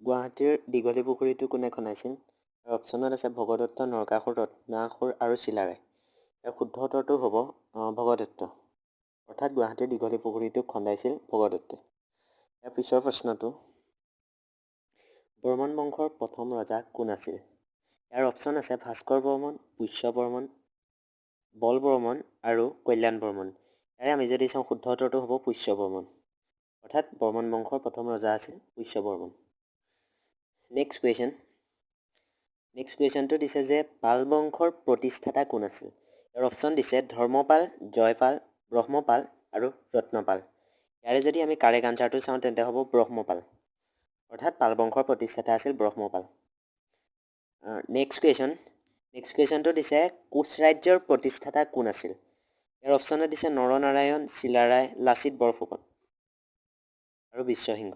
গুৱাহাটীৰ দীঘলী পুখুৰীটো কোনে খন্দাইছিল? অপশ্যনত আছে ভগদত্ত, নৰকাসুৰ, ৰত্নাসুৰ আৰু চিলাৰায়। ইয়াৰ শুদ্ধ উত্তৰটো হ'ব ভগদত্ত। অৰ্থাৎ গুৱাহাটীৰ দীঘলী পুখুৰীটো খন্দাইছিল ভগদত্তই। ইয়াৰ পিছৰ প্ৰশ্নটো, বৰ্মন বংশৰ প্ৰথম ৰজা কোন আছিল? ইয়াৰ অপশ্যন আছে ভাস্কৰ বৰ্মন, পুষ্য বৰ্মন, বল বৰ্মন আৰু কল্যাণ বৰ্মন। ইয়াৰে আমি যদি চাওঁ শুদ্ধ উত্তৰটো হ'ব পুষ্য বৰ্মন। অৰ্থাৎ বৰ্মন বংশৰ প্ৰথম ৰজা আছিল পুষ্য বৰ্মন। নেক্সট কুৱেশ্যনটো দিছে যে পাল বংশৰ প্ৰতিষ্ঠাতা কোন আছিল? ইয়াৰ অপশ্যন দিছে ধৰ্মপাল, জয়পাল, ব্ৰহ্মপাল আৰু ৰত্নপাল। ইয়াৰে যদি আমি কাৰেক্ট আনচাৰটো চাওঁ তেন্তে হ'ব ব্ৰহ্মপাল। অৰ্থাৎ পাল বংশৰ প্ৰতিষ্ঠাতা আছিল ব্ৰহ্মপাল। নেক্সট কুৱেশ্যনটো দিছে কোচ ৰাজ্যৰ প্ৰতিষ্ঠাতা কোন আছিল? ইয়াৰ অপশ্যনত দিছে নৰনাৰায়ণ, চিলাৰায়, লাচিত বৰফুকন আৰু বিশ্বসিংহ।